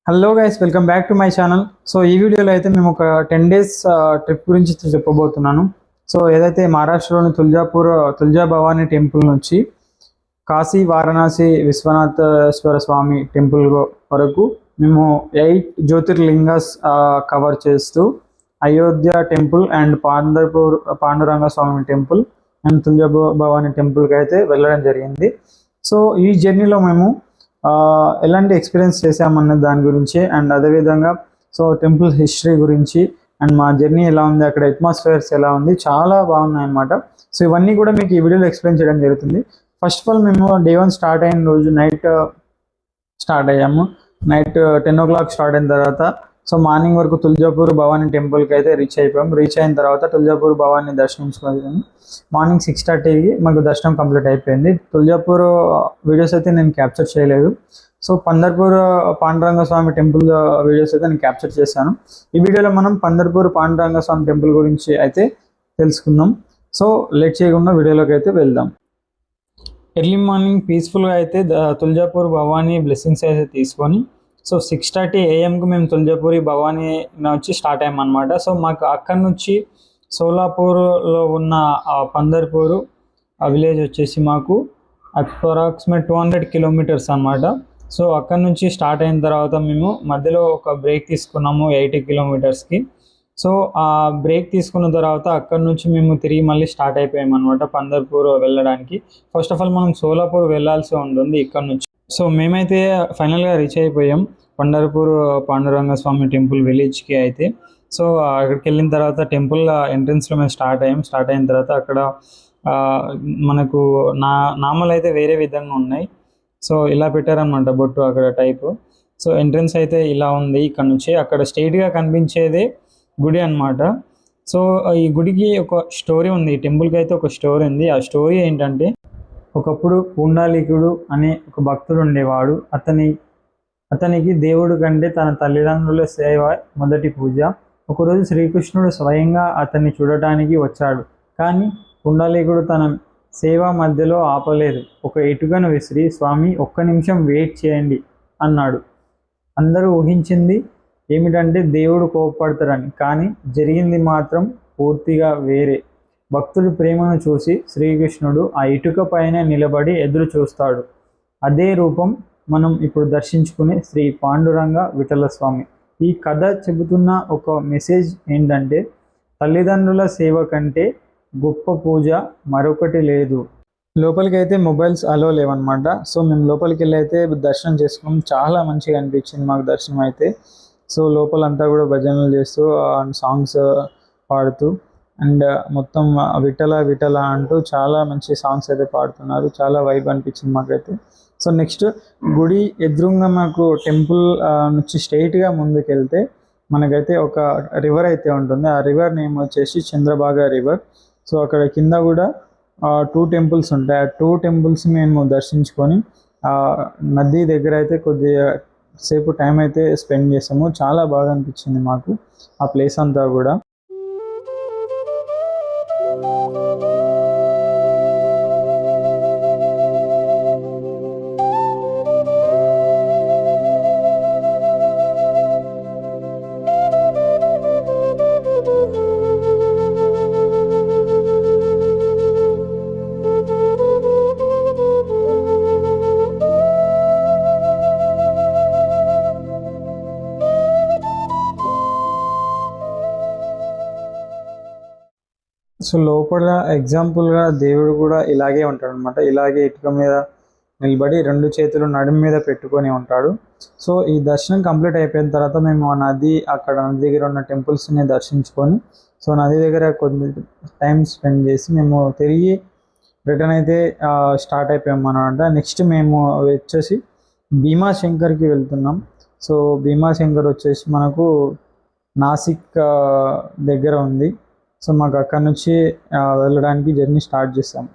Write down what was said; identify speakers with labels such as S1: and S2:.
S1: Hello guys, welcome back to my channel. So ఈ వీడియోలో అయితే మేము ఒక 10 days ట్రిప్ గురించి చెప్పబోతున్నాను. సో ఏదైతే మహారాష్ట్రలోని తుల్జా భవానీ టెంపుల్ నుంచి కాశీ, వారణాసి, విశ్వనాథేశ్వర స్వామి టెంపుల్ వరకు మేము 8 జ్యోతిర్లింగాస్ కవర్ చేస్తూ Ayodhya temple and Panduranga Swamy temple and Tulja Bhavani టెంపుల్కి అయితే వెళ్ళడం జరిగింది. సో ఈ జర్నీలో మేము ఎలాంటి ఎక్స్పీరియన్స్ చేసామన్న దాని గురించి అండ్ అదేవిధంగా సో టెంపుల్ హిస్టరీ గురించి అండ్ మా జర్నీ ఎలా ఉంది, అక్కడ అట్మాస్ఫియర్స్ ఎలా ఉంది, చాలా బాగున్నాయి అన్నమాట. సో ఇవన్నీ కూడా మీకు ఈ వీడియోలో ఎక్స్ప్లెయిన్ చేయడం జరుగుతుంది. ఫస్ట్ ఆఫ్ ఆల్ మేము డే 1 స్టార్ట్ అయిన రోజు నైట్ స్టార్ట్ అయ్యాము. నైట్ 10 o'clock స్టార్ట్ అయిన తర్వాత సో మార్నింగ్ వరకు తుల్జాపూర్ భవానీ టెంపుల్కి అయితే రీచ్ అయిపోయాం. రీచ్ అయిన తర్వాత తుల్జాపూర్ భవానీ దర్శించుకుని మార్నింగ్ 6:30కి మాకు దర్శనం కంప్లీట్ అయిపోయింది. తుల్జాపూర్ వీడియోస్ అయితే నేను క్యాప్చర్ చేయలేదు. So Pandharpur Panduranga Swamy temple videos అయితే నేను క్యాప్చర్ చేశాను. ఈ వీడియోలో మనం పందర్పూర్ పాండురంగ స్వామి టెంపుల్ గురించి అయితే తెలుసుకుందాం. సో లేట్ చేయకుండా వీడియోలోకి అయితే వెళ్దాం. ఎర్లీ మార్నింగ్ పీస్ఫుల్గా అయితే తుల్జాపూర్ భవానీ బ్లెస్సింగ్స్ అయితే తీసుకొని సో 6:30 AM మేము తుల్జాపూరి భవానీ నుంచి స్టార్ట్ అయ్యామన్నమాట. సో మాకు అక్కడి నుంచి సోలాపూర్లో ఉన్న పందర్పూరు విలేజ్ వచ్చేసి మాకు అప్రాక్సిమేట్ 200 kilometers అన్నమాట. సో అక్కడి నుంచి స్టార్ట్ అయిన తర్వాత మేము మధ్యలో ఒక బ్రేక్ తీసుకున్నాము 80 kilometersకి. సో ఆ బ్రేక్ తీసుకున్న తర్వాత అక్కడి నుంచి మేము తిరిగి మళ్ళీ స్టార్ట్ అయిపోయాం అనమాట పందర్పూర్ వెళ్ళడానికి. ఫస్ట్ ఆఫ్ ఆల్ మనం సోలాపూర్ వెళ్ళాల్సి ఉంటుంది ఇక్కడ నుంచి. సో మేమైతే ఫైనల్గా రీచ్ అయిపోయాం పండర్పూర్ పాండురంగ స్వామి టెంపుల్ విలేజ్కి అయితే. సో అక్కడికి వెళ్ళిన తర్వాత టెంపుల్ ఎంట్రన్స్లో మేము స్టార్ట్ అయిన తర్వాత అక్కడ మనకు నామాలు అయితే వేరే విధంగా ఉన్నాయి. సో ఇలా పెట్టారనమాట బొట్టు అక్కడ టైపు. సో ఎంట్రన్స్ అయితే ఇలా ఉంది. ఇక్కడ నుంచి అక్కడ స్ట్రైట్గా కనిపించేదే గుడి అనమాట. సో ఈ గుడికి ఒక స్టోరీ ఉంది, ఈ టెంపుల్కి అయితే ఒక స్టోరీ ఉంది. ఆ స్టోరీ ఏంటంటే, ఒకప్పుడు పుండాలికుడు అనే ఒక భక్తుడు ఉండేవాడు. అతనికి దేవుడు కంటే తన తల్లిదండ్రుల సేవ మొదటి పూజ. ఒకరోజు శ్రీకృష్ణుడు స్వయంగా అతన్ని చూడటానికి వచ్చాడు. కానీ పుండాలికుడు తన సేవ మధ్యలో ఆపలేదు. ఒక ఇటుకను విసిరి, స్వామి ఒక్క నిమిషం వెయిట్ చేయండి అన్నాడు. అందరూ ఊహించింది ఏమిటంటే దేవుడు కోపపడతారని, కానీ జరిగింది మాత్రం పూర్తిగా వేరే. భక్తుడి ప్రేమను చూసి శ్రీకృష్ణుడు ఆ ఇటుక పైన నిలబడి ఎదురు చూస్తాడు. అదే రూపం మనం ఇప్పుడు దర్శించుకునే శ్రీ పాండురంగ విఠల స్వామి. ఈ కథ చెబుతున్న ఒక మెసేజ్ ఏంటంటే, తల్లిదండ్రుల సేవ కంటే గొప్ప పూజ మరొకటి లేదు. లోపలికి అయితే మొబైల్స్ అలో లేవన్నమాట. సో మేము లోపలికి వెళ్ళి అయితే దర్శనం చేసుకున్నాం. చాలా మంచిగా అనిపించింది మాకు దర్శనం అయితే. సో లోపలంతా కూడా భజనలు చేస్తూ సాంగ్స్ పాడుతూ అండ్ మొత్తం విఠల విఠల అంటూ చాలా మంచి సాంగ్స్ అయితే పాడుతున్నారు. చాలా వైబ్ అనిపించింది మాకైతే. సో నెక్స్ట్ గుడి ఎదురుగా మాకు టెంపుల్ నుంచి స్ట్రైట్గా ముందుకు వెళ్తే మనకైతే ఒక రివర్ అయితే ఉంటుంది. ఆ రివర్ నేమ్ వచ్చేసి చంద్రభాగా రివర్. సో అక్కడ కింద కూడా 2 temples ఉంటాయి. ఆ 2 temples మేము దర్శించుకొని నది దగ్గర అయితే కొద్దిగా సేపు టైం అయితే స్పెండ్ చేసాము. చాలా బాగా అనిపించింది మాకు ఆ ప్లేస్ అంతా కూడా. సో లోపల ఎగ్జాంపుల్గా దేవుడు కూడా ఇలాగే ఉంటాడు అనమాట. ఇలాగే ఇటుక మీద నిలబడి 2 చేతులు నడుము మీద పెట్టుకొని ఉంటాడు. సో ఈ దర్శనం కంప్లీట్ అయిపోయిన తర్వాత మేము ఆ నది దగ్గర ఉన్న టెంపుల్స్ని దర్శించుకొని సో నది దగ్గర కొద్ది టైం స్పెండ్ చేసి మేము తిరిగి రిటర్న్ అయితే స్టార్ట్ అయిపోయాం అనమాట. నెక్స్ట్ మేము వచ్చేసి భీమాశంకర్కి వెళ్తున్నాం. సో భీమాశంకర్ వచ్చేసి మనకు నాసిక్ దగ్గర ఉంది. సో మాకు అక్కడ నుంచి వెళ్ళడానికి జర్నీ స్టార్ట్ చేసాం.